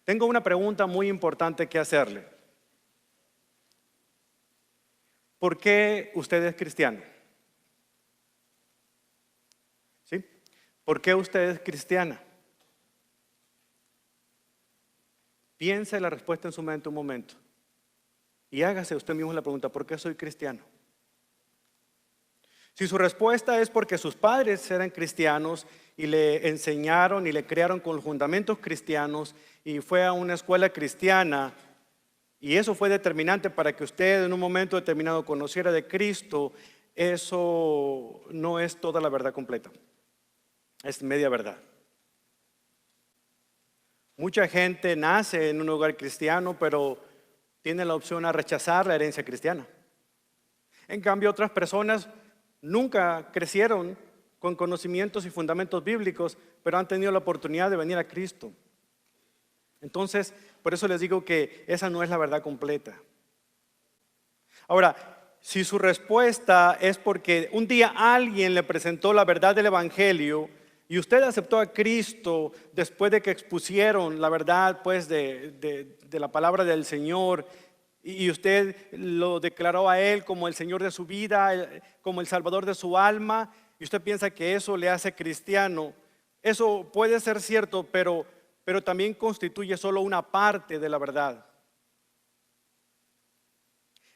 Tengo una pregunta muy importante que hacerle. ¿Por qué usted es cristiano? ¿Sí? ¿Por qué usted es cristiana? Piense la respuesta en su mente un momento y hágase usted mismo la pregunta: ¿por qué soy cristiano? Si su respuesta es porque sus padres eran cristianos y le enseñaron y le crearon con los fundamentos cristianos y fue a una escuela cristiana y eso fue determinante para que usted en un momento determinado conociera de Cristo, eso no es toda la verdad completa, es media verdad. Mucha gente nace en un hogar cristiano, pero tiene la opción a rechazar la herencia cristiana. En cambio, otras personas nunca crecieron con conocimientos y fundamentos bíblicos, pero han tenido la oportunidad de venir a Cristo. Entonces, por eso les digo que esa no es la verdad completa. Ahora, si su respuesta es porque un día alguien le presentó la verdad del Evangelio y usted aceptó a Cristo después de que expusieron la verdad pues de la palabra del Señor, y usted lo declaró a Él como el Señor de su vida, como el Salvador de su alma, y usted piensa que eso le hace cristiano, eso puede ser cierto, pero también constituye solo una parte de la verdad.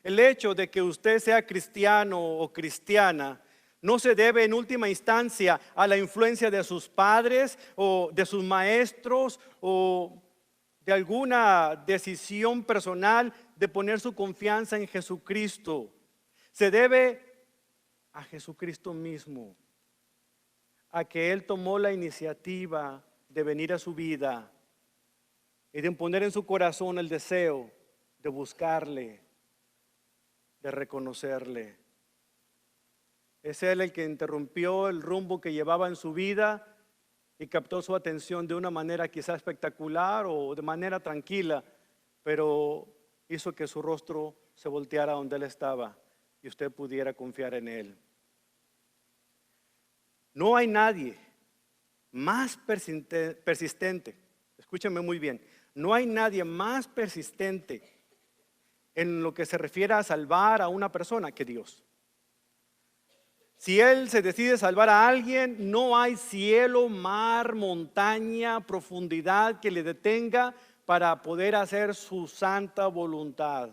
El hecho de que usted sea cristiano o cristiana no se debe en última instancia a la influencia de sus padres o de sus maestros o de alguna decisión personal de poner su confianza en Jesucristo. Se debe a Jesucristo mismo, a que Él tomó la iniciativa de venir a su vida y de poner en su corazón el deseo de buscarle, de reconocerle. Es Él el que interrumpió el rumbo que llevaba en su vida y captó su atención de una manera quizá espectacular o de manera tranquila, pero hizo que su rostro se volteara donde Él estaba y usted pudiera confiar en Él. No hay nadie más persistente, escúcheme muy bien, no hay nadie más persistente en lo que se refiere a salvar a una persona que Dios. Si Él se decide salvar a alguien, no hay cielo, mar, montaña, profundidad que le detenga para poder hacer su santa voluntad.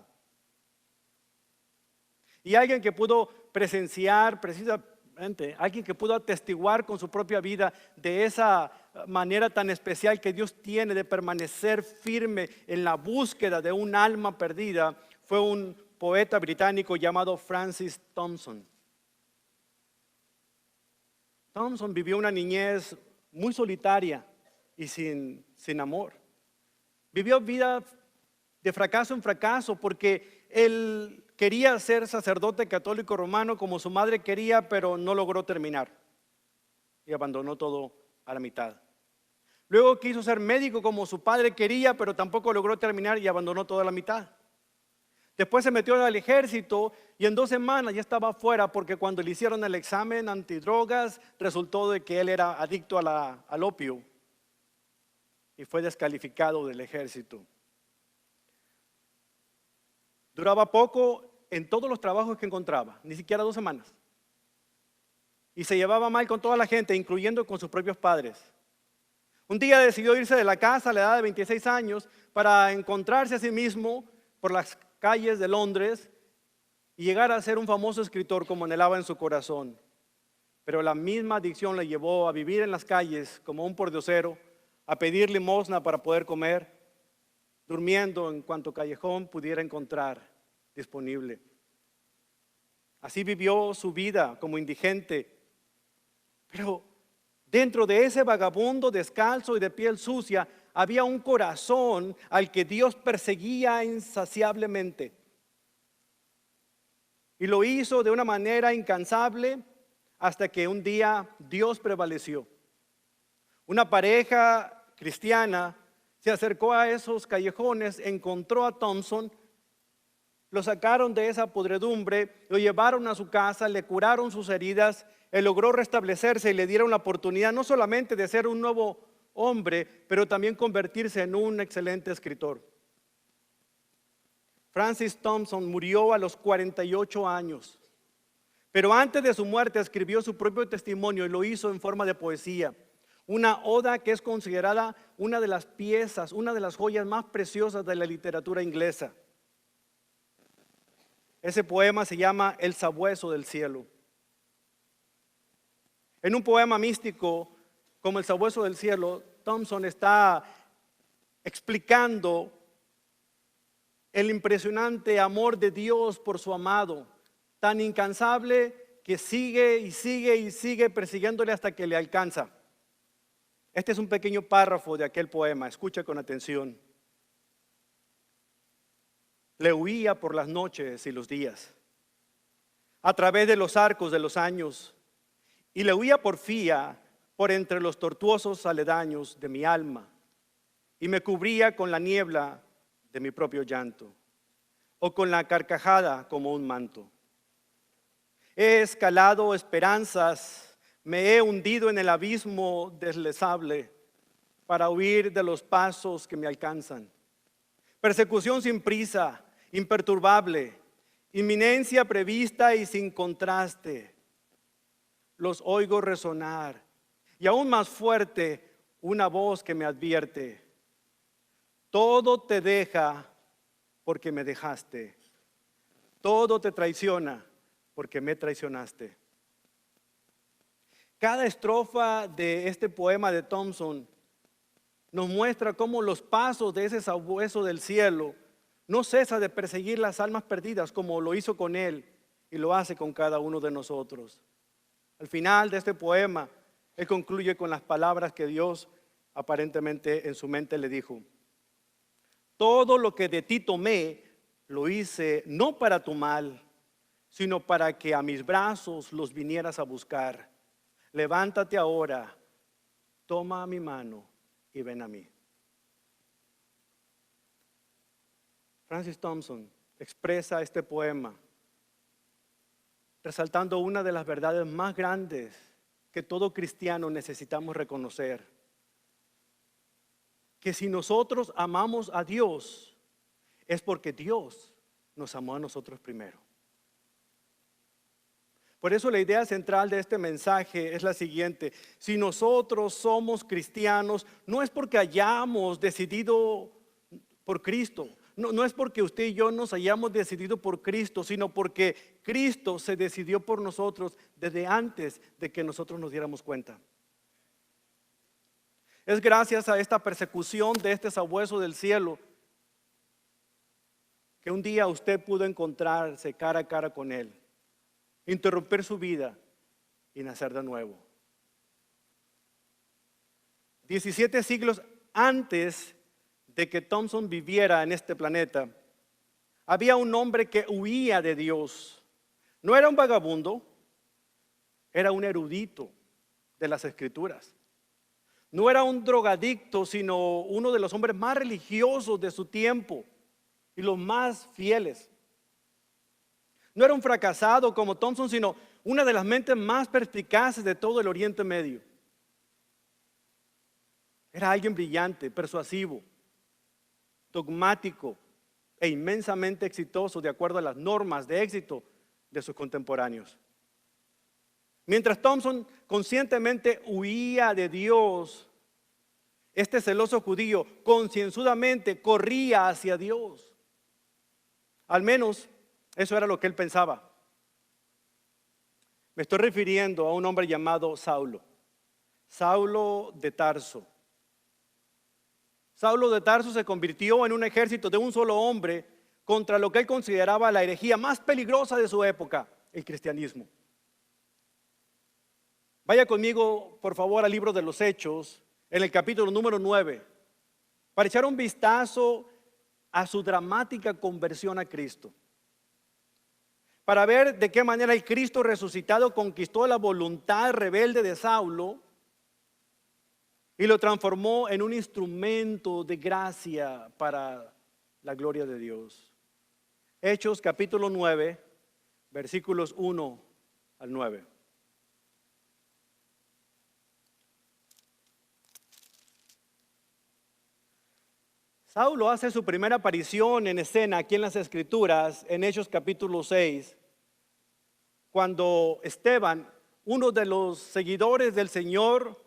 Y alguien que pudo presenciar precisamente, alguien que pudo atestiguar con su propia vida de esa manera tan especial que Dios tiene de permanecer firme en la búsqueda de un alma perdida, fue un poeta británico llamado Francis Thompson. Thompson vivió una niñez muy solitaria y sin amor. Vivió vida de fracaso en fracaso porque él quería ser sacerdote católico romano como su madre quería, pero no logró terminar y abandonó todo a la mitad. Luego quiso ser médico como su padre quería, pero tampoco logró terminar y abandonó todo a la mitad. Después se metió al ejército y en 2 semanas ya estaba fuera porque cuando le hicieron el examen antidrogas resultó de que él era adicto al opio y fue descalificado del ejército. Duraba poco en todos los trabajos que encontraba, ni siquiera 2 semanas. Y se llevaba mal con toda la gente, incluyendo con sus propios padres. Un día decidió irse de la casa a la edad de 26 años para encontrarse a sí mismo por las calles de Londres y llegar a ser un famoso escritor como anhelaba en su corazón. Pero la misma adicción le llevó a vivir en las calles como un pordiosero, a pedir limosna para poder comer, durmiendo en cuanto callejón pudiera encontrar disponible. Así vivió su vida como indigente. Pero dentro de ese vagabundo descalzo y de piel sucia había un corazón al que Dios perseguía insaciablemente. Y lo hizo de una manera incansable hasta que un día Dios prevaleció. Una pareja cristiana se acercó a esos callejones, encontró a Thompson, lo sacaron de esa podredumbre, lo llevaron a su casa, le curaron sus heridas, él logró restablecerse y le dieron la oportunidad no solamente de ser un nuevo hombre, pero también convertirse en un excelente escritor. Francis Thompson murió a los 48 años, pero antes de su muerte escribió su propio testimonio y lo hizo en forma de poesía. Una oda que es considerada una de las piezas, una de las joyas más preciosas de la literatura inglesa. Ese poema se llama El sabueso del cielo. En un poema místico como El sabueso del cielo, Thompson está explicando el impresionante amor de Dios por su amado, tan incansable que sigue y sigue y sigue persiguiéndole hasta que le alcanza. Este es un pequeño párrafo de aquel poema, escucha con atención. Le huía por las noches y los días, a través de los arcos de los años, y le huía porfía por entre los tortuosos aledaños de mi alma, y me cubría con la niebla de mi propio llanto, o con la carcajada como un manto. He escalado esperanzas, me he hundido en el abismo deslizable para huir de los pasos que me alcanzan. Persecución sin prisa, imperturbable, inminencia prevista y sin contraste. Los oigo resonar y aún más fuerte una voz que me advierte: todo te deja porque me dejaste, todo te traiciona porque me traicionaste. Cada estrofa de este poema de Thompson nos muestra cómo los pasos de ese sabueso del cielo no cesa de perseguir las almas perdidas como lo hizo con él y lo hace con cada uno de nosotros. Al final de este poema, él concluye con las palabras que Dios aparentemente en su mente le dijo: todo lo que de ti tomé, lo hice no para tu mal, sino para que a mis brazos los vinieras a buscar. Levántate ahora, toma mi mano y ven a mí. Francis Thompson expresa este poema resaltando una de las verdades más grandes que todo cristiano necesitamos reconocer: que si nosotros amamos a Dios, es porque Dios nos amó a nosotros primero. Por eso la idea central de este mensaje es la siguiente: si nosotros somos cristianos, no es porque hayamos decidido por Cristo, no es porque usted y yo nos hayamos decidido por Cristo, sino porque Cristo se decidió por nosotros desde antes de que nosotros nos diéramos cuenta. Es gracias a esta persecución de este sabueso del cielo que un día usted pudo encontrarse cara a cara con Él, interrumpir su vida y nacer de nuevo. 17 siglos antes de que Thompson viviera en este planeta, había un hombre que huía de Dios. No era un vagabundo, era un erudito de las Escrituras. No era un drogadicto, sino uno de los hombres más religiosos de su tiempo y los más fieles. No era un fracasado como Thompson, sino una de las mentes más perspicaces de todo el Oriente Medio. Era alguien brillante, persuasivo, dogmático e inmensamente exitoso de acuerdo a las normas de éxito de sus contemporáneos. Mientras Thompson conscientemente huía de Dios, este celoso judío concienzudamente corría hacia Dios. Al menos eso era lo que él pensaba. Me estoy refiriendo a un hombre llamado Saulo, Saulo de Tarso. Saulo de Tarso se convirtió en un ejército de un solo hombre contra lo que él consideraba la herejía más peligrosa de su época, el cristianismo. Vaya conmigo, por favor, al libro de los Hechos, en el capítulo número 9, para echar un vistazo a su dramática conversión a Cristo. Para ver de qué manera el Cristo resucitado conquistó la voluntad rebelde de Saulo y lo transformó en un instrumento de gracia para la gloria de Dios. Hechos capítulo 9, versículos 1 al 9. Saulo hace su primera aparición en escena aquí en las Escrituras, en Hechos capítulo 6, cuando Esteban, uno de los seguidores del Señor,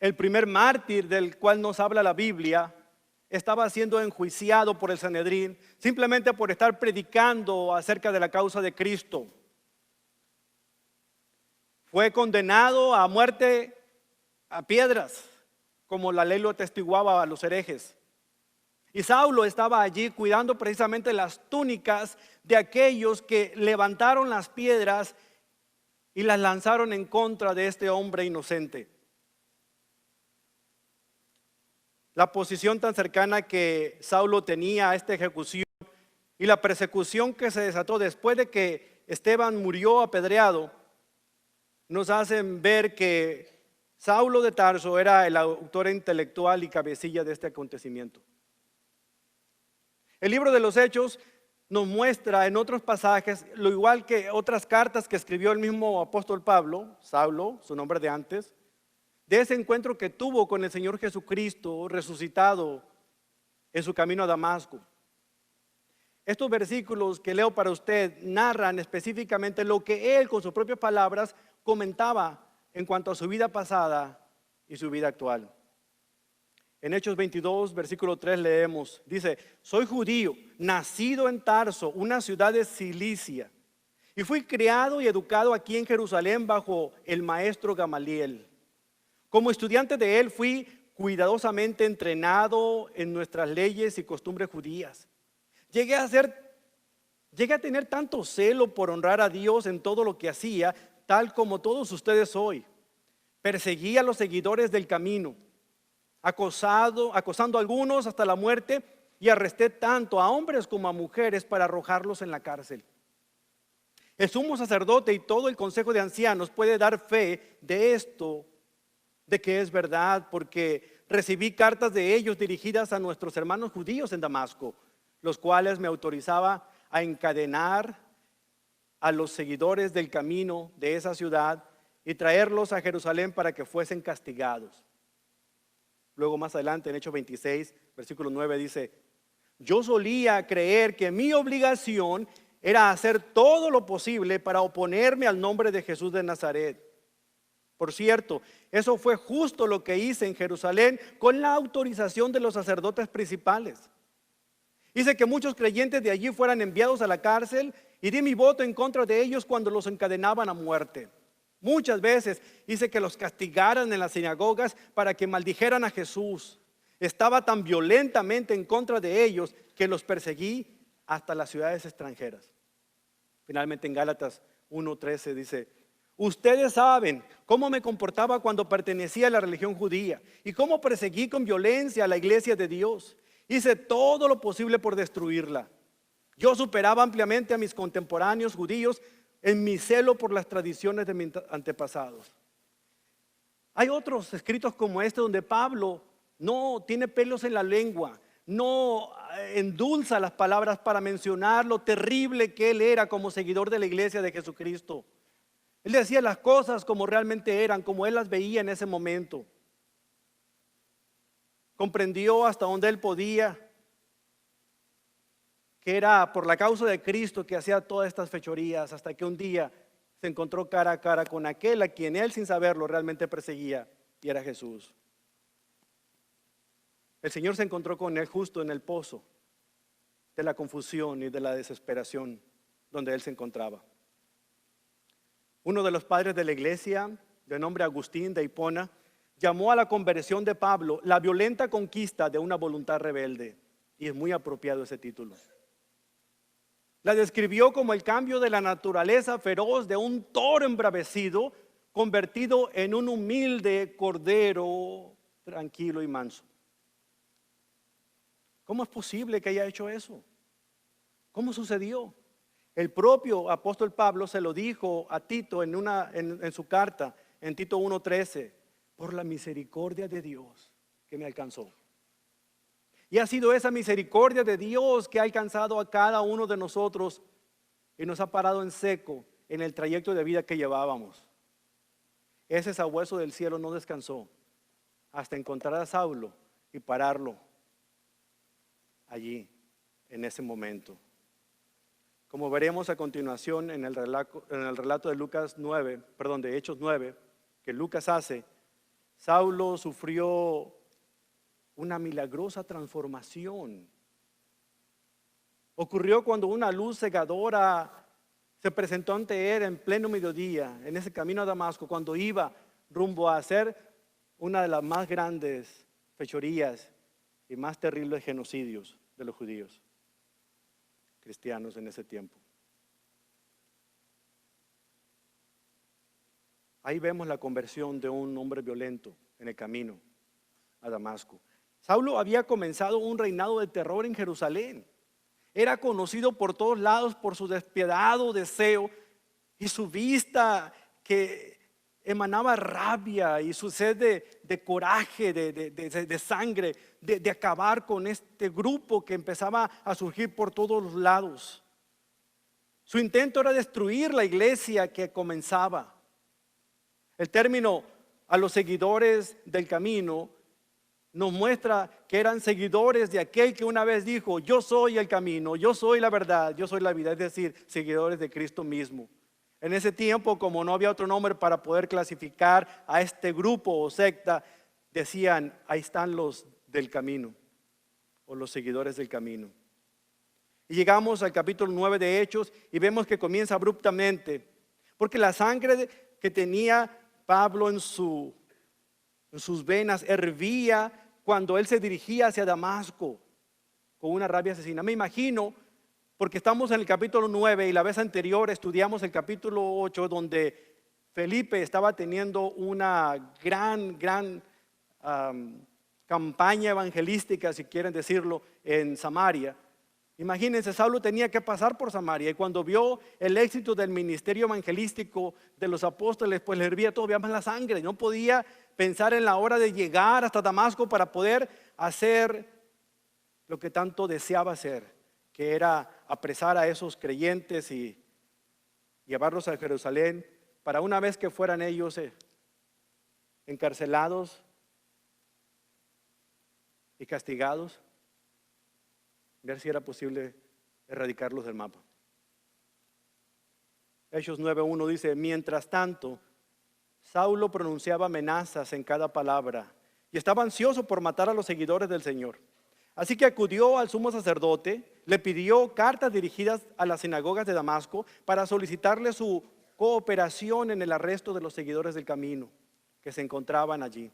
el primer mártir del cual nos habla la Biblia, estaba siendo enjuiciado por el Sanedrín simplemente por estar predicando acerca de la causa de Cristo. Fue condenado a muerte a piedras, como la ley lo atestiguaba a los herejes. Y Saulo estaba allí cuidando precisamente las túnicas de aquellos que levantaron las piedras y las lanzaron en contra de este hombre inocente. La posición tan cercana que Saulo tenía a esta ejecución y la persecución que se desató después de que Esteban murió apedreado, nos hacen ver que Saulo de Tarso era el autor intelectual y cabecilla de este acontecimiento. El libro de los Hechos nos muestra en otros pasajes, lo igual que otras cartas que escribió el mismo apóstol Pablo, Saulo, su nombre de antes, de ese encuentro que tuvo con el Señor Jesucristo resucitado en su camino a Damasco. Estos versículos que leo para usted narran específicamente lo que él con sus propias palabras comentaba en cuanto a su vida pasada y su vida actual. En Hechos 22, versículo 3 leemos, dice: soy judío, nacido en Tarso, una ciudad de Cilicia, y fui criado y educado aquí en Jerusalén bajo el maestro Gamaliel. Como estudiante de él fui cuidadosamente entrenado en nuestras leyes y costumbres judías. Llegué a tener tanto celo por honrar a Dios en todo lo que hacía, tal como todos ustedes hoy. Perseguí a los seguidores del camino, acosando a algunos hasta la muerte, y arresté tanto a hombres como a mujeres para arrojarlos en la cárcel. El sumo sacerdote y todo el consejo de ancianos puede dar fe de esto, de que es verdad, porque recibí cartas de ellos dirigidas a nuestros hermanos judíos en Damasco, los cuales me autorizaban a encadenar a los seguidores del camino de esa ciudad y traerlos a Jerusalén para que fuesen castigados. Luego más adelante en Hechos 26, versículo 9 dice: yo solía creer que mi obligación era hacer todo lo posible para oponerme al nombre de Jesús de Nazaret. Por cierto, eso fue justo lo que hice en Jerusalén con la autorización de los sacerdotes principales. Hice que muchos creyentes de allí fueran enviados a la cárcel y di mi voto en contra de ellos cuando los encadenaban a muerte. Muchas veces hice que los castigaran en las sinagogas para que maldijeran a Jesús. Estaba tan violentamente en contra de ellos que los perseguí hasta las ciudades extranjeras. Finalmente en Gálatas 1:13 dice: ustedes saben cómo me comportaba cuando pertenecía a la religión judía y cómo perseguí con violencia a la iglesia de Dios. Hice todo lo posible por destruirla. Yo superaba ampliamente a mis contemporáneos judíos en mi celo por las tradiciones de mis antepasados. Hay otros escritos como este donde Pablo no tiene pelos en la lengua, no endulza las palabras para mencionar lo terrible que él era como seguidor de la iglesia de Jesucristo. Él decía las cosas como realmente eran, como él las veía en ese momento. Comprendió hasta donde él podía que era por la causa de Cristo que hacía todas estas fechorías, hasta que un día se encontró cara a cara con aquel a quien él, sin saberlo, realmente perseguía, y era Jesús. El Señor se encontró con él justo en el pozo de la confusión y de la desesperación donde él se encontraba. Uno de los padres de la iglesia, de nombre Agustín de Hipona, llamó a la conversión de Pablo la violenta conquista de una voluntad rebelde, y es muy apropiado ese título. La describió como el cambio de la naturaleza feroz de un toro embravecido convertido en un humilde cordero tranquilo y manso. ¿Cómo es posible que haya hecho eso? ¿Cómo sucedió? El propio apóstol Pablo se lo dijo a Tito en su carta, en Tito 1:13, por la misericordia de Dios que me alcanzó. Y ha sido esa misericordia de Dios que ha alcanzado a cada uno de nosotros y nos ha parado en seco en el trayecto de vida que llevábamos. Ese sabueso del cielo no descansó hasta encontrar a Saulo y pararlo. allí, en ese momento. Como veremos a continuación en el relato de de Hechos 9, que Lucas hace, Saulo sufrió una milagrosa transformación. Ocurrió cuando una luz cegadora se presentó ante él en pleno mediodía, en ese camino a Damasco, cuando iba rumbo a hacer una de las más grandes fechorías y más terribles genocidios de los judíos cristianos en ese tiempo. Ahí vemos la conversión de un hombre violento en el camino a Damasco. Saulo había comenzado un reinado de terror en Jerusalén. Era conocido por todos lados por su despiadado deseo y su vista que emanaba rabia y su sed de coraje, de sangre, de acabar con este grupo que empezaba a surgir por todos los lados. Su intento era destruir la iglesia que comenzaba. El término a los seguidores del camino nos muestra que eran seguidores de aquel que una vez dijo: yo soy el camino, yo soy la verdad, yo soy la vida, es decir, seguidores de Cristo mismo. En ese tiempo, como no había otro nombre para poder clasificar a este grupo o secta, decían: ahí están los del camino, o los seguidores del camino. Y llegamos al capítulo 9 de Hechos y vemos que comienza abruptamente, porque la sangre que tenía Pablo en sus venas hervía cuando él se dirigía hacia Damasco con una rabia asesina. Me imagino, porque estamos en el capítulo 9 y la vez anterior estudiamos el capítulo 8, donde Felipe estaba teniendo una gran campaña evangelística, si quieren decirlo, en Samaria. Imagínense, Saulo tenía que pasar por Samaria, y cuando vio el éxito del ministerio evangelístico de los apóstoles, pues le hervía todavía más la sangre. No podía pensar en la hora de llegar hasta Damasco para poder hacer lo que tanto deseaba hacer, que era apresar a esos creyentes y llevarlos a Jerusalén, para una vez que fueran ellos encarcelados y castigados, ver si era posible erradicarlos del mapa. Hechos 9:1 dice: mientras tanto, Saulo pronunciaba amenazas en cada palabra y estaba ansioso por matar a los seguidores del Señor. Así que acudió al sumo sacerdote, le pidió cartas dirigidas a las sinagogas de Damasco para solicitarle su cooperación en el arresto de los seguidores del camino que se encontraban allí.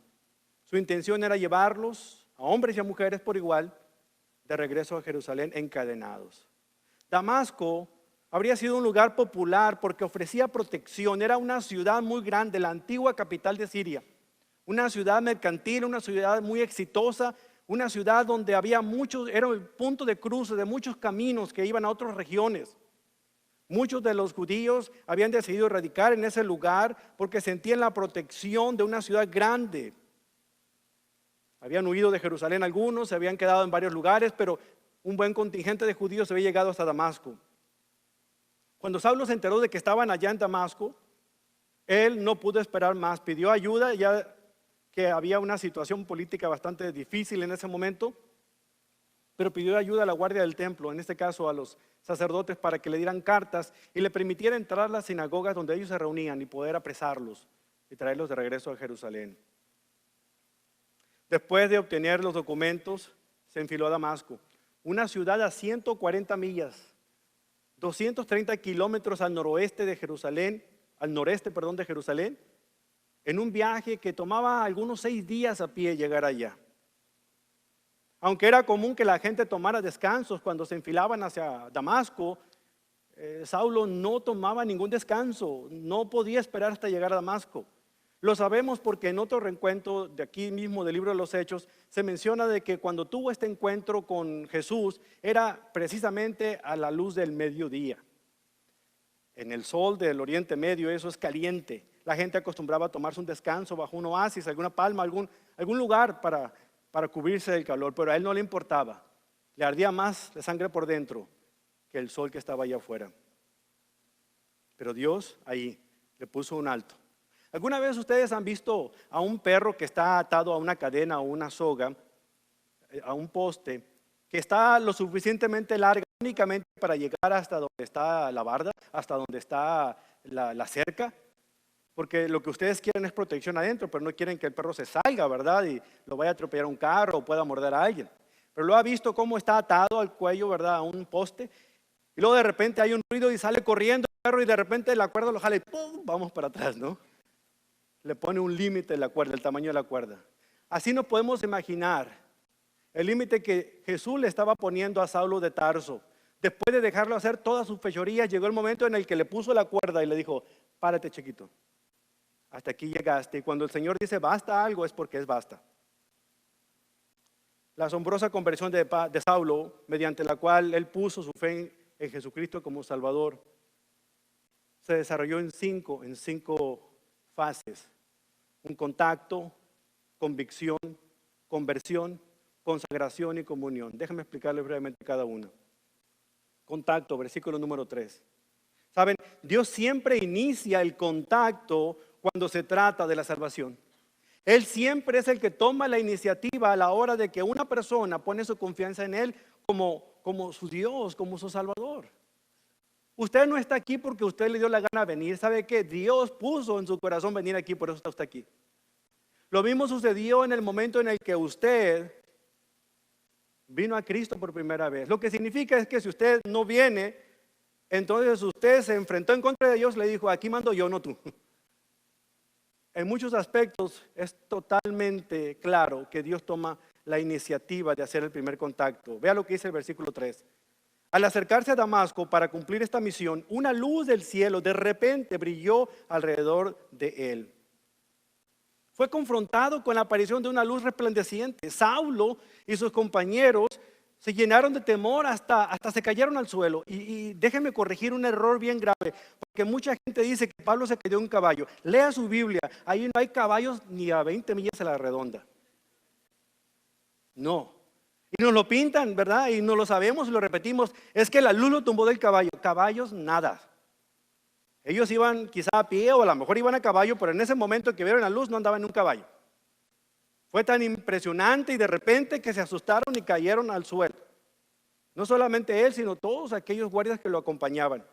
Su intención era llevarlos, a hombres y a mujeres por igual, de regreso a Jerusalén encadenados. Damasco habría sido un lugar popular porque ofrecía protección. Era una ciudad muy grande, la antigua capital de Siria, una ciudad mercantil, una ciudad muy exitosa, una ciudad donde había muchos, era el punto de cruce de muchos caminos que iban a otras regiones. Muchos de los judíos habían decidido radicar en ese lugar porque sentían la protección de una ciudad grande. Habían huido de Jerusalén algunos, se habían quedado en varios lugares, pero un buen contingente de judíos había llegado hasta Damasco. Cuando Saulo se enteró de que estaban allá en Damasco, él no pudo esperar más, pidió ayuda, ya que había una situación política bastante difícil en ese momento, pero pidió ayuda a la guardia del templo, en este caso a los sacerdotes, para que le dieran cartas y le permitiera entrar a las sinagogas donde ellos se reunían y poder apresarlos y traerlos de regreso a Jerusalén. Después de obtener los documentos, se enfiló a Damasco, una ciudad a 140 millas, 230 kilómetros al noreste de Jerusalén, al noreste, perdón, de Jerusalén, en un viaje que tomaba algunos 6 días a pie llegar allá. Aunque era común que la gente tomara descansos cuando se enfilaban hacia Damasco, Saulo no tomaba ningún descanso, no podía esperar hasta llegar a Damasco. Lo sabemos porque en otro reencuentro de aquí mismo del libro de los Hechos se menciona de que cuando tuvo este encuentro con Jesús era precisamente a la luz del mediodía. En el sol del Oriente Medio eso es caliente. La gente acostumbraba a tomarse un descanso bajo un oasis, alguna palma, algún lugar para cubrirse del calor, pero a él no le importaba. Le ardía más la sangre por dentro que el sol que estaba allá afuera. Pero Dios ahí le puso un alto. ¿Alguna vez ustedes han visto a un perro que está atado a una cadena o una soga, a un poste, que está lo suficientemente larga únicamente para llegar hasta donde está la barda, hasta donde está la cerca, porque lo que ustedes quieren es protección adentro, pero no quieren que el perro se salga, ¿verdad? Y lo vaya a atropellar un carro o pueda morder a alguien. Pero lo ha visto cómo está atado al cuello, ¿verdad? A un poste. Y luego de repente hay un ruido y sale corriendo el perro y de repente la cuerda lo jala y ¡pum! Vamos para atrás, ¿no? Le pone un límite a la cuerda, el tamaño de la cuerda. Así nos podemos imaginar el límite que Jesús le estaba poniendo a Saulo de Tarso. Después de dejarlo hacer todas sus fechorías, llegó el momento en el que le puso la cuerda y le dijo: párate, chiquito, hasta aquí llegaste. Y cuando el Señor dice basta algo, es porque es basta. La asombrosa conversión de Saulo, mediante la cual él puso su fe en Jesucristo como Salvador, se desarrolló en cinco fases: un contacto, convicción, conversión, consagración y comunión. Déjenme explicarles brevemente cada una. Contacto, versículo número 3. Saben, Dios siempre inicia el contacto cuando se trata de la salvación. Él siempre es el que toma la iniciativa a la hora de que una persona pone su confianza en Él como su Dios, como su Salvador. Usted no está aquí porque usted le dio la gana de venir. ¿Sabe qué? Dios puso en su corazón venir aquí, por eso está usted aquí. Lo mismo sucedió en el momento en el que usted vino a Cristo por primera vez. Lo que significa es que si usted no viene, entonces usted se enfrentó en contra de Dios, le dijo: aquí mando yo, no tú. En muchos aspectos es totalmente claro que Dios toma la iniciativa de hacer el primer contacto. Vea lo que dice el versículo 3. Al acercarse a Damasco para cumplir esta misión, una luz del cielo de repente brilló alrededor de él. Fue confrontado con la aparición de una luz resplandeciente. Saulo y sus compañeros se llenaron de temor hasta se cayeron al suelo. Y déjenme corregir un error bien grave, porque mucha gente dice que Pablo se cayó de un caballo. Lea su Biblia, ahí no hay caballos ni a 20 millas a la redonda. No. Y nos lo pintan, ¿verdad? Y no lo sabemos y lo repetimos. Es que la luz lo tumbó del caballo. Caballos, nada. Ellos iban quizá a pie o a lo mejor iban a caballo, pero en ese momento que vieron la luz no andaban en un caballo. Fue tan impresionante y de repente que se asustaron y cayeron al suelo. No solamente él, sino todos aquellos guardias que lo acompañaban.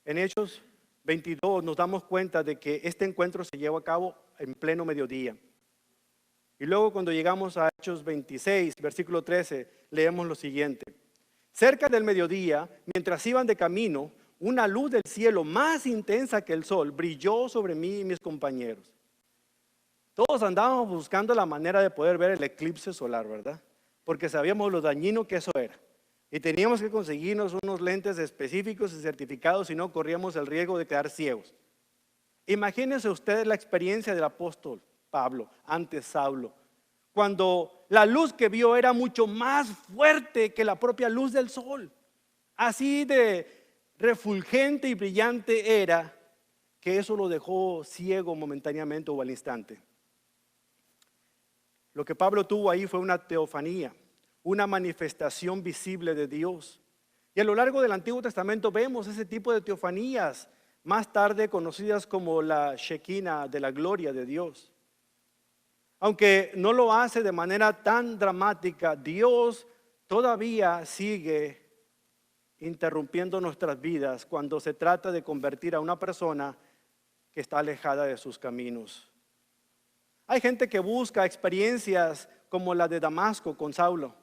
En Hechos 22 nos damos cuenta de que este encuentro se llevó a cabo en pleno mediodía. Y luego cuando llegamos a Hechos 26, versículo 13, leemos lo siguiente. Cerca del mediodía, mientras iban de camino, una luz del cielo más intensa que el sol brilló sobre mí y mis compañeros. Todos andábamos buscando la manera de poder ver el eclipse solar, ¿verdad? Porque sabíamos lo dañino que eso era. Y teníamos que conseguirnos unos lentes específicos y certificados, si no corríamos el riesgo de quedar ciegos. Imagínense ustedes la experiencia del apóstol Pablo, antes Saulo, cuando la luz que vio era mucho más fuerte que la propia luz del sol. Así de refulgente y brillante era que eso lo dejó ciego momentáneamente o al instante. Lo que Pablo tuvo ahí fue una teofanía, una manifestación visible de Dios. Y a lo largo del Antiguo Testamento vemos ese tipo de teofanías, más tarde conocidas como la Shekinah, de la gloria de Dios. Aunque no lo hace de manera tan dramática, Dios todavía sigue interrumpiendo nuestras vidas cuando se trata de convertir a una persona que está alejada de sus caminos. Hay gente que busca experiencias como la de Damasco con Saulo,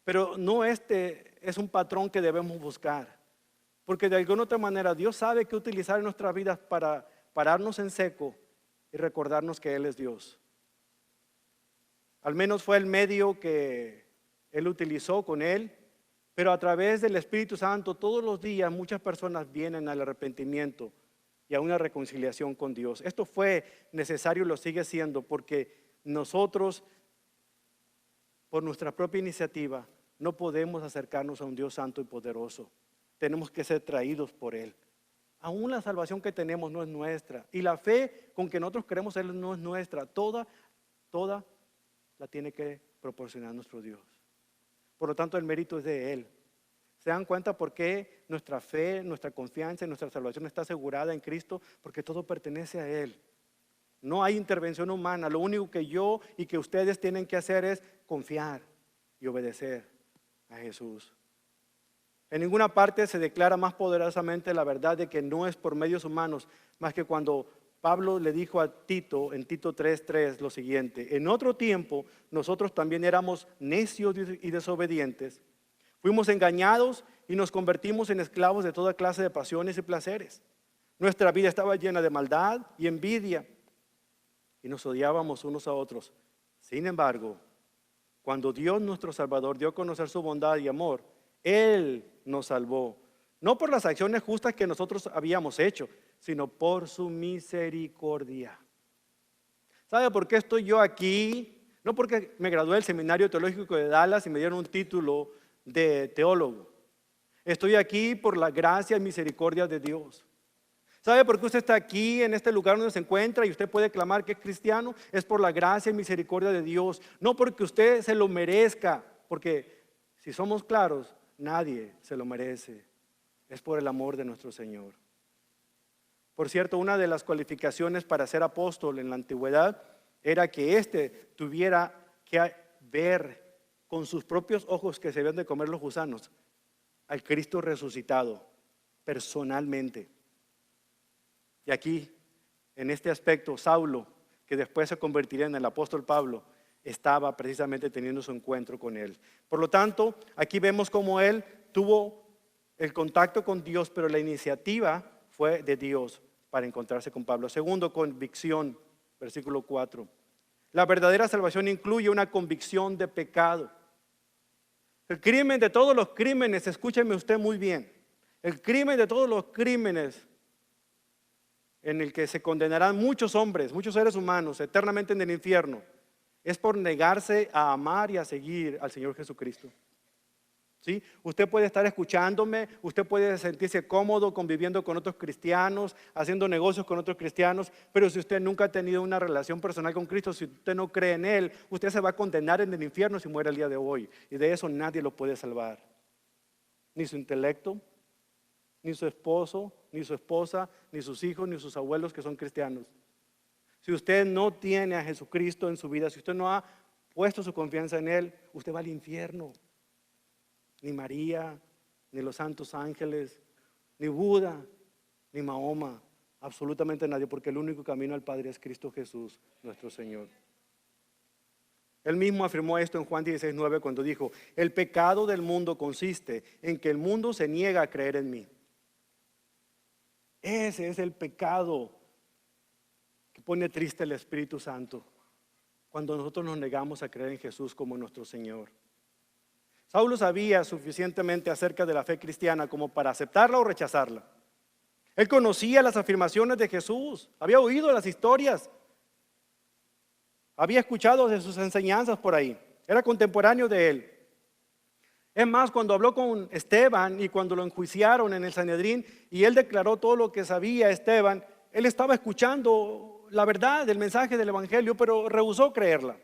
pero no este es un patrón que debemos buscar, porque de alguna otra manera Dios sabe qué utilizar en nuestras vidas para pararnos en seco y recordarnos que Él es Dios. Al menos fue el medio que Él utilizó con Él. Pero a través del Espíritu Santo todos los días muchas personas vienen al arrepentimiento y a una reconciliación con Dios. Esto fue necesario y lo sigue siendo porque nosotros, por nuestra propia iniciativa, no podemos acercarnos a un Dios santo y poderoso. Tenemos que ser traídos por Él. Aún la salvación que tenemos no es nuestra y la fe con que nosotros queremos Él no es nuestra. Toda la tiene que proporcionar nuestro Dios. Por lo tanto, el mérito es de Él. ¿Se dan cuenta por qué nuestra fe, nuestra confianza y nuestra salvación está asegurada en Cristo? Porque todo pertenece a Él. No hay intervención humana. Lo único que yo y que ustedes tienen que hacer es confiar y obedecer a Jesús. En ninguna parte se declara más poderosamente la verdad de que no es por medios humanos, más que cuando Pablo le dijo a Tito en Tito 3:3 lo siguiente: en otro tiempo nosotros también éramos necios y desobedientes, fuimos engañados y nos convertimos en esclavos de toda clase de pasiones y placeres. Nuestra vida estaba llena de maldad y envidia y nos odiábamos unos a otros. Sin embargo, cuando Dios nuestro Salvador dio a conocer su bondad y amor, Él nos salvó, no por las acciones justas que nosotros habíamos hecho, sino por su misericordia. ¿Sabe por qué estoy yo aquí? No porque me gradué del Seminario Teológico de Dallas y me dieron un título de teólogo. Estoy aquí por la gracia y misericordia de Dios. ¿Sabe por qué usted está aquí en este lugar donde se encuentra y usted puede clamar que es cristiano? Es por la gracia y misericordia de Dios, no porque usted se lo merezca, porque si somos claros, nadie se lo merece. Es por el amor de nuestro Señor. Por cierto, una de las cualificaciones para ser apóstol en la antigüedad era que éste tuviera que ver con sus propios ojos que se habían de comer los gusanos al Cristo resucitado personalmente. Y aquí, en este aspecto, Saulo, que después se convertiría en el apóstol Pablo, estaba precisamente teniendo su encuentro con él. Por lo tanto, aquí vemos cómo él tuvo el contacto con Dios, pero la iniciativa fue de Dios para encontrarse con Pablo. Segundo, convicción, versículo 4. La verdadera salvación incluye una convicción de pecado. El crimen de todos los crímenes, escúcheme usted muy bien, el crimen de todos los crímenes en el que se condenarán muchos hombres, muchos seres humanos eternamente en el infierno, es por negarse a amar y a seguir al Señor Jesucristo. ¿Sí? Usted puede estar escuchándome, usted puede sentirse cómodo conviviendo con otros cristianos, haciendo negocios con otros cristianos, pero si usted nunca ha tenido una relación personal con Cristo, si usted no cree en Él, usted se va a condenar en el infierno si muere el día de hoy. Y de eso nadie lo puede salvar. Ni su intelecto, ni su esposo, ni su esposa, ni sus hijos, ni sus abuelos que son cristianos. Si usted no tiene a Jesucristo en su vida, si usted no ha puesto su confianza en Él, usted va al infierno. Ni María, ni los santos ángeles, ni Buda, ni Mahoma, absolutamente nadie, porque el único camino al Padre es Cristo Jesús, nuestro Señor. Él mismo afirmó esto en Juan 16:9 cuando dijo: el pecado del mundo consiste en que el mundo se niega a creer en mí. Ese es el pecado que pone triste el Espíritu Santo, cuando nosotros nos negamos a creer en Jesús como nuestro Señor. Saulo sabía suficientemente acerca de la fe cristiana como para aceptarla o rechazarla. Él conocía las afirmaciones de Jesús, había oído las historias, había escuchado de sus enseñanzas por ahí, era contemporáneo de él. Es más, cuando habló con Esteban y cuando lo enjuiciaron en el Sanedrín y él declaró todo lo que sabía Esteban, él estaba escuchando la verdad del mensaje del Evangelio, pero rehusó creerla.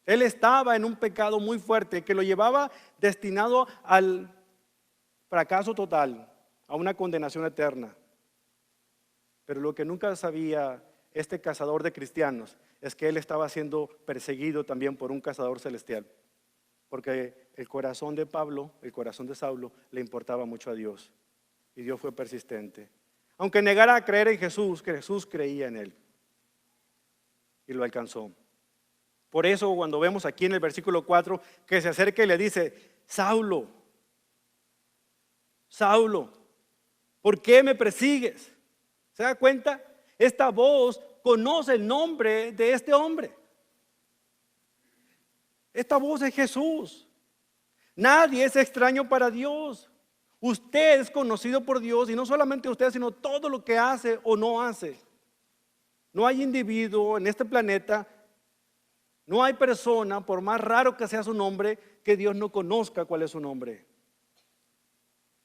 Él estaba en un pecado muy fuerte que lo llevaba destinado al fracaso total, a una condenación eterna. Pero lo que nunca sabía este cazador de cristianos es que él estaba siendo perseguido también por un cazador celestial, porque el corazón de Pablo, el corazón de Saulo, le importaba mucho a Dios, y Dios fue persistente. Aunque negara a creer en Jesús, que Jesús creía en él y lo alcanzó. Por eso cuando vemos aquí en el versículo 4 que se acerca y le dice: Saulo, Saulo, ¿por qué me persigues? ¿Se da cuenta? Esta voz conoce el nombre de este hombre. Esta voz es Jesús. Nadie es extraño para Dios. Usted es conocido por Dios, y no solamente usted, sino todo lo que hace o no hace. No hay individuo en este planeta, no hay persona, por más raro que sea su nombre, que Dios no conozca cuál es su nombre.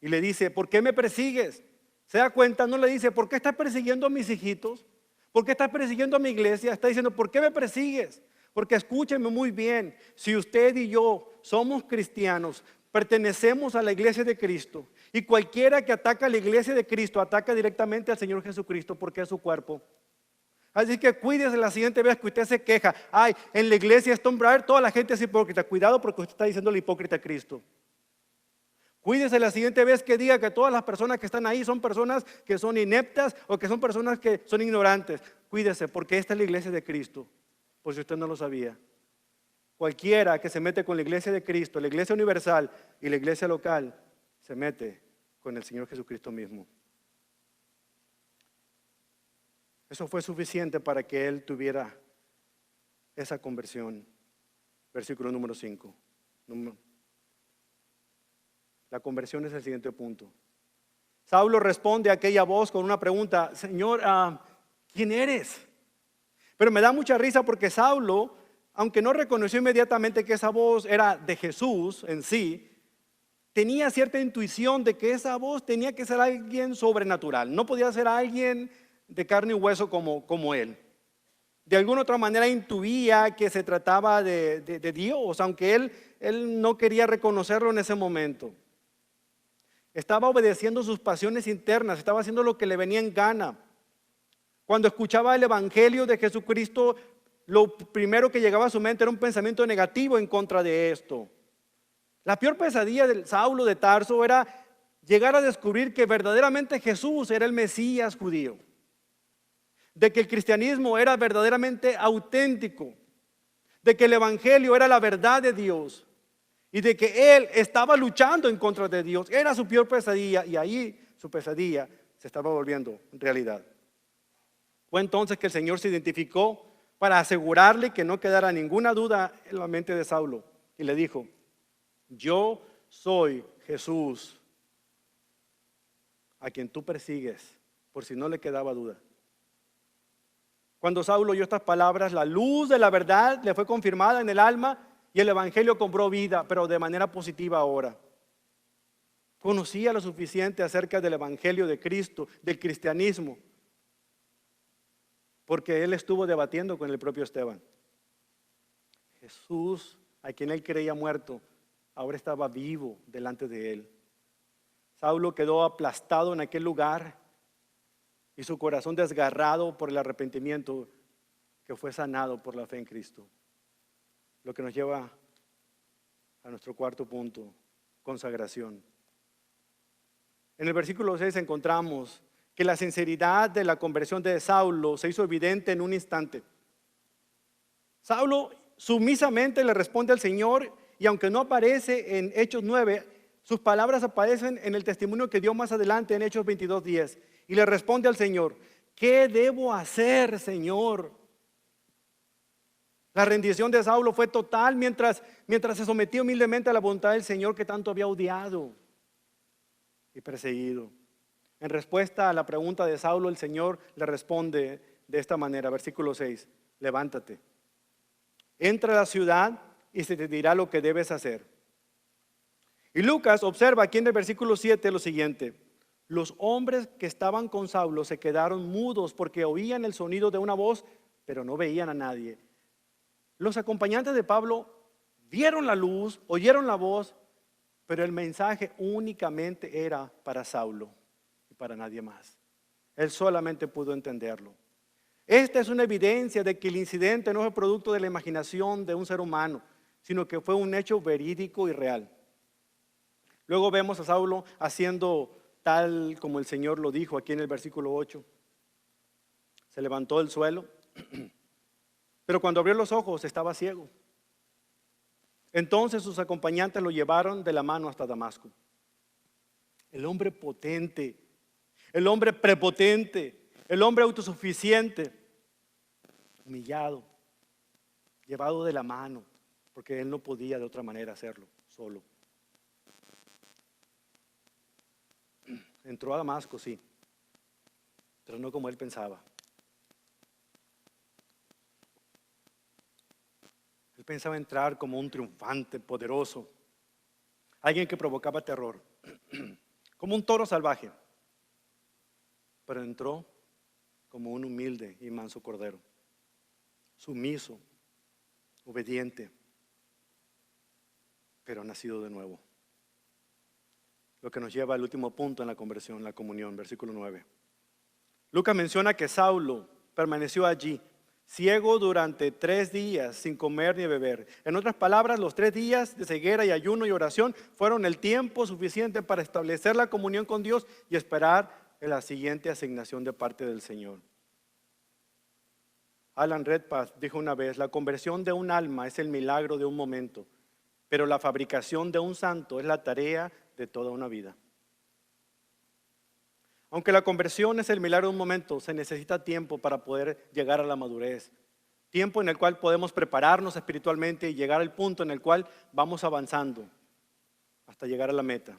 Y le dice: ¿por qué me persigues? ¿Se da cuenta? No le dice: ¿por qué estás persiguiendo a mis hijitos? ¿Por qué estás persiguiendo a mi iglesia? Está diciendo: ¿por qué me persigues? Porque escúcheme muy bien, si usted y yo somos cristianos, pertenecemos a la iglesia de Cristo, y cualquiera que ataca a la iglesia de Cristo ataca directamente al Señor Jesucristo, porque es su cuerpo. Así que cuídese la siguiente vez que usted se queja. Ay, en la iglesia está un brother, toda la gente es hipócrita. Cuidado porque usted está diciendo el hipócrita a Cristo. Cuídese la siguiente vez que diga que todas las personas que están ahí son personas que son ineptas o que son personas que son ignorantes. Cuídese porque esta es la iglesia de Cristo, por si usted no lo sabía. Cualquiera que se mete con la iglesia de Cristo, la iglesia universal y la iglesia local, se mete con el Señor Jesucristo mismo. Eso fue suficiente para que él tuviera esa conversión. Versículo número 5. La conversión es el siguiente punto. Saulo responde a aquella voz con una pregunta: Señor, ¿quién eres? Pero me da mucha risa porque Saulo, aunque no reconoció inmediatamente que esa voz era de Jesús en sí, tenía cierta intuición de que esa voz tenía que ser alguien sobrenatural. No podía ser alguien de carne y hueso como él. De alguna otra manera intuía que se trataba de Dios, aunque él no quería reconocerlo en ese momento. Estaba obedeciendo sus pasiones internas, estaba haciendo lo que le venía en gana. Cuando escuchaba el evangelio de Jesucristo, lo primero que llegaba a su mente era un pensamiento negativo en contra de esto. La peor pesadilla del Saulo de Tarso era llegar a descubrir que verdaderamente Jesús era el Mesías judío, de que el cristianismo era verdaderamente auténtico, de que el evangelio era la verdad de Dios y de que él estaba luchando en contra de Dios. Era su peor pesadilla y ahí su pesadilla se estaba volviendo realidad. Fue entonces que el Señor se identificó para asegurarle que no quedara ninguna duda en la mente de Saulo y le dijo: yo soy Jesús a quien tú persigues, por si no le quedaba duda. Cuando Saulo oyó estas palabras, la luz de la verdad le fue confirmada en el alma y el evangelio cobró vida, pero de manera positiva ahora. Conocía lo suficiente acerca del evangelio de Cristo, del cristianismo, porque él estuvo debatiendo con el propio Esteban. Jesús, a quien él creía muerto, ahora estaba vivo delante de él. Saulo quedó aplastado en aquel lugar y su corazón desgarrado por el arrepentimiento, que fue sanado por la fe en Cristo. Lo que nos lleva a nuestro cuarto punto: consagración. En el versículo 6 encontramos que la sinceridad de la conversión de Saulo se hizo evidente en un instante. Saulo sumisamente le responde al Señor, y aunque no aparece en Hechos 9, sus palabras aparecen en el testimonio que dio más adelante en Hechos 22:10. Y le responde al Señor: ¿qué debo hacer, Señor? La rendición de Saulo fue total mientras se sometía humildemente a la voluntad del Señor, que tanto había odiado y perseguido. En respuesta a la pregunta de Saulo, el Señor le responde de esta manera, versículo 6: levántate, entra a la ciudad y se te dirá lo que debes hacer. Y Lucas observa aquí en el versículo 7 lo siguiente: los hombres que estaban con Saulo se quedaron mudos porque oían el sonido de una voz, pero no veían a nadie. Los acompañantes de Pablo vieron la luz, oyeron la voz, pero el mensaje únicamente era para Saulo y para nadie más. Él solamente pudo entenderlo. Esta es una evidencia de que el incidente no es producto de la imaginación de un ser humano, sino que fue un hecho verídico y real. Luego vemos a Saulo haciendo tal como el Señor lo dijo aquí en el versículo 8. Se levantó del suelo, pero cuando abrió los ojos estaba ciego. Entonces sus acompañantes lo llevaron de la mano hasta Damasco. El hombre potente, el hombre prepotente, el hombre autosuficiente, humillado, llevado de la mano, porque él no podía de otra manera hacerlo solo. Entró a Damasco, sí, pero no como él pensaba. Él pensaba entrar como un triunfante, poderoso, alguien que provocaba terror, como un toro salvaje. Pero entró como un humilde y manso cordero, sumiso, obediente, pero nacido de nuevo. Lo que nos lleva al último punto en la conversión, la comunión, versículo 9. Lucas menciona que Saulo permaneció allí, ciego durante 3 días, sin comer ni beber. En otras palabras, los 3 días de ceguera y ayuno y oración fueron el tiempo suficiente para establecer la comunión con Dios y esperar en la siguiente asignación de parte del Señor. Alan Redpath dijo una vez: la conversión de un alma es el milagro de un momento, pero la fabricación de un santo es la tarea de toda una vida. Aunque la conversión es el milagro de un momento, se necesita tiempo para poder llegar a la madurez. Tiempo en el cual podemos prepararnos espiritualmente y llegar al punto en el cual vamos avanzando hasta llegar a la meta.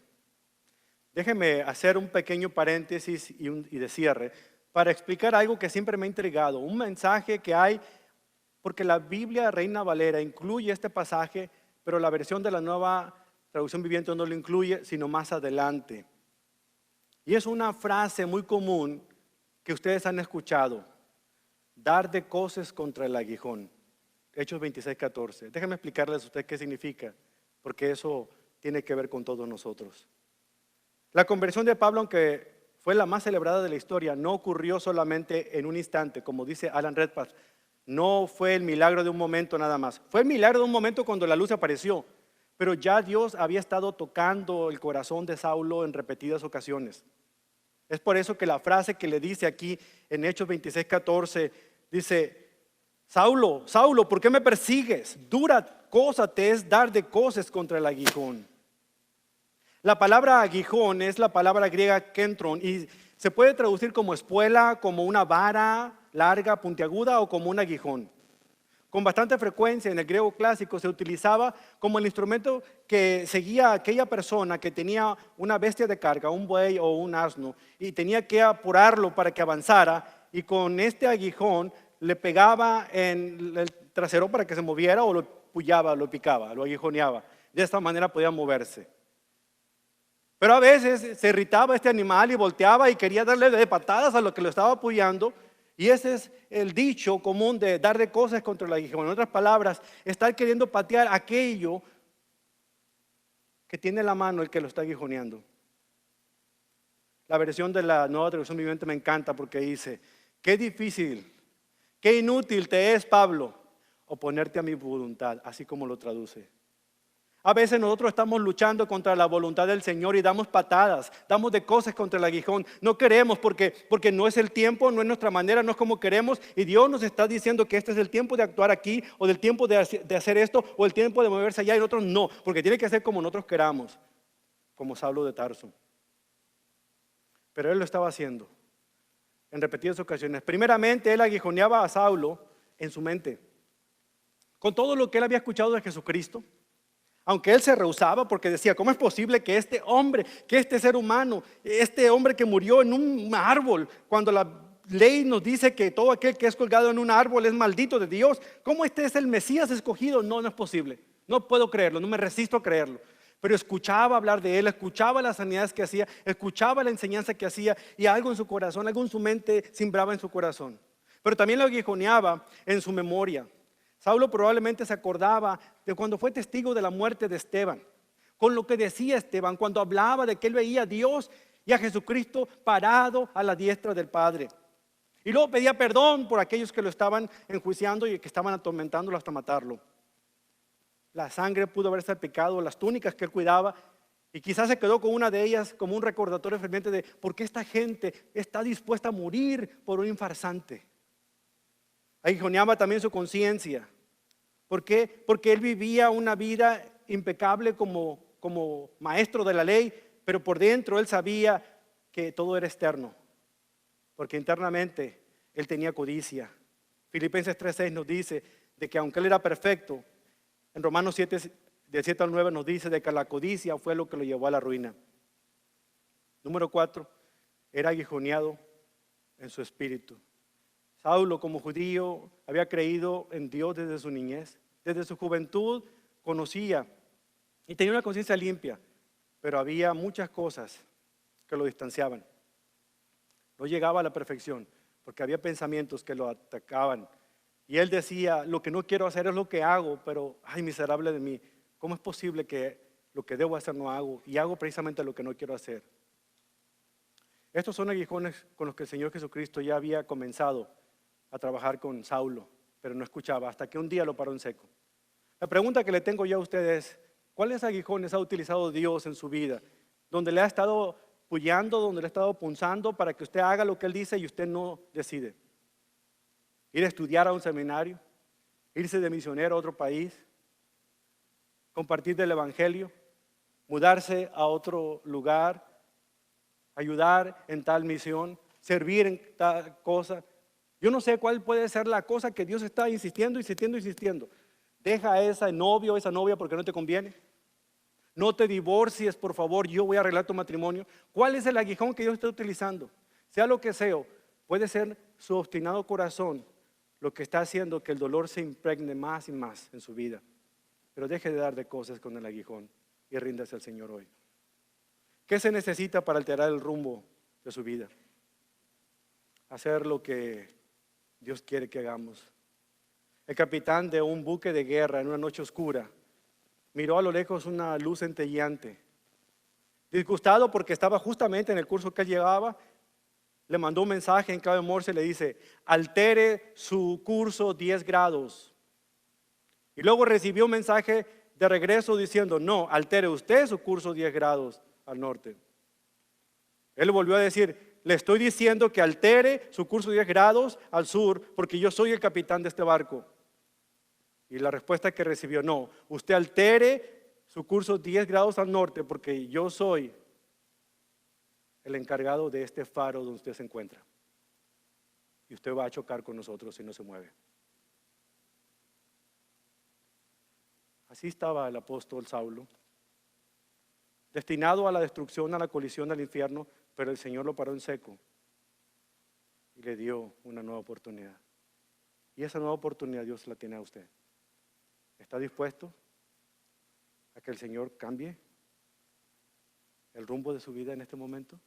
Déjenme hacer un pequeño paréntesis y de cierre para explicar algo que siempre me ha intrigado. Un mensaje que hay, porque la Biblia Reina Valera incluye este pasaje, pero la versión de la Nueva Traducción Viviente no lo incluye, sino más adelante. Y es una frase muy común que ustedes han escuchado: dar de coces contra el aguijón. Hechos 26:14. Déjenme explicarles a ustedes qué significa, porque eso tiene que ver con todos nosotros. La conversión de Pablo, aunque fue la más celebrada de la historia, no ocurrió solamente en un instante, como dice Alan Redpath. No fue el milagro de un momento nada más. Fue el milagro de un momento cuando la luz apareció, pero ya Dios había estado tocando el corazón de Saulo en repetidas ocasiones. Es por eso que la frase que le dice aquí en Hechos 26:14 dice: Saulo, Saulo, ¿por qué me persigues? Dura cosa te es dar de coces contra el aguijón. La palabra aguijón es la palabra griega kentron y se puede traducir como espuela, como una vara larga, puntiaguda o como un aguijón. Con bastante frecuencia en el griego clásico se utilizaba como el instrumento que seguía a aquella persona que tenía una bestia de carga, un buey o un asno, y tenía que apurarlo para que avanzara, y con este aguijón le pegaba en el trasero para que se moviera, o lo pullaba, lo picaba, lo aguijoneaba. De esta manera podía moverse. Pero a veces se irritaba este animal y volteaba y quería darle de patadas a lo que lo estaba apoyando. Y ese es el dicho común de dar de cosas contra el aguijón. En otras palabras, estar queriendo patear aquello que tiene la mano el que lo está aguijoneando. La versión de la Nueva Traducción Viviente me encanta porque dice: qué difícil, qué inútil te es, Pablo, oponerte a mi voluntad, así como lo traduce. A veces nosotros estamos luchando contra la voluntad del Señor y damos patadas, damos de cosas contra el aguijón. No queremos porque no es el tiempo, no es nuestra manera, no es como queremos. Y Dios nos está diciendo que este es el tiempo de actuar aquí, o del tiempo de hacer esto, o el tiempo de moverse allá, y nosotros no, porque tiene que ser como nosotros queramos, como Saulo de Tarso. Pero él lo estaba haciendo en repetidas ocasiones. Primeramente, él aguijoneaba a Saulo en su mente, con todo lo que él había escuchado de Jesucristo. Aunque él se rehusaba porque decía: ¿cómo es posible que este hombre, que este ser humano, este hombre que murió en un árbol, cuando la ley nos dice que todo aquel que es colgado en un árbol es maldito de Dios, cómo este es el Mesías escogido? No, no es posible, no puedo creerlo, no me resisto a creerlo. Pero escuchaba hablar de él, escuchaba las sanidades que hacía, escuchaba la enseñanza que hacía, y algo en su corazón, algo en su mente simbraba en su corazón. Pero también lo aguijoneaba en su memoria. Saulo probablemente se acordaba de cuando fue testigo de la muerte de Esteban, con lo que decía Esteban cuando hablaba de que él veía a Dios y a Jesucristo parado a la diestra del Padre. Y luego pedía perdón por aquellos que lo estaban enjuiciando y que estaban atormentándolo hasta matarlo. La sangre pudo haber salpicado las túnicas que él cuidaba, y quizás se quedó con una de ellas como un recordatorio ferviente de por qué esta gente está dispuesta a morir por un farsante. Aguijoneaba también su conciencia. ¿Por qué? Porque él vivía una vida impecable como maestro de la ley, pero por dentro él sabía que todo era externo, porque internamente él tenía codicia. Filipenses 3:6 nos dice de que aunque él era perfecto, en Romanos 7, del 7 al 9 nos dice de que la codicia fue lo que lo llevó a la ruina. Número 4, era aguijoneado en su espíritu. Saulo, como judío, había creído en Dios desde su niñez. Desde su juventud conocía y tenía una conciencia limpia, pero había muchas cosas que lo distanciaban. No llegaba a la perfección porque había pensamientos que lo atacaban. Y él decía: lo que no quiero hacer es lo que hago, pero ay, miserable de mí, ¿cómo es posible que lo que debo hacer no hago? Y hago precisamente lo que no quiero hacer. Estos son aguijones con los que el Señor Jesucristo ya había comenzado a trabajar con Saulo, pero no escuchaba, hasta que un día lo paró en seco. La pregunta que le tengo yo a ustedes es, ¿cuáles aguijones ha utilizado Dios en su vida? Donde le ha estado pullando, donde le ha estado punzando para que usted haga lo que Él dice y usted no decide. Ir a estudiar a un seminario, irse de misionero a otro país, compartir del Evangelio, mudarse a otro lugar, ayudar en tal misión, servir en tal cosa. Yo no sé cuál puede ser la cosa que Dios está insistiendo, insistiendo, insistiendo. Deja a ese novio o esa novia porque no te conviene. No te divorcies, por favor, yo voy a arreglar tu matrimonio. ¿Cuál es el aguijón que Dios está utilizando? Sea lo que sea, puede ser su obstinado corazón lo que está haciendo que el dolor se impregne más y más en su vida. Pero deje de dar de cosas con el aguijón y ríndase al Señor hoy. ¿Qué se necesita para alterar el rumbo de su vida? Hacer lo que Dios quiere que hagamos. El capitán de un buque de guerra en una noche oscura miró a lo lejos una luz centelleante. Disgustado porque estaba justamente en el curso que él llevaba, le mandó un mensaje en clave Morse y le dice: altere su curso 10 grados. Y luego recibió un mensaje de regreso diciendo: no, altere usted su curso 10 grados al norte. Él volvió a decir: le estoy diciendo que altere su curso 10 grados al sur porque yo soy el capitán de este barco. Y la respuesta que recibió: no, usted altere su curso 10 grados al norte porque yo soy el encargado de este faro donde usted se encuentra. Y usted va a chocar con nosotros si no se mueve. Así estaba el apóstol Saulo, destinado a la destrucción, a la colisión del infierno, pero el Señor lo paró en seco y le dio una nueva oportunidad. Y esa nueva oportunidad Dios la tiene a usted. ¿Está dispuesto a que el Señor cambie el rumbo de su vida en este momento?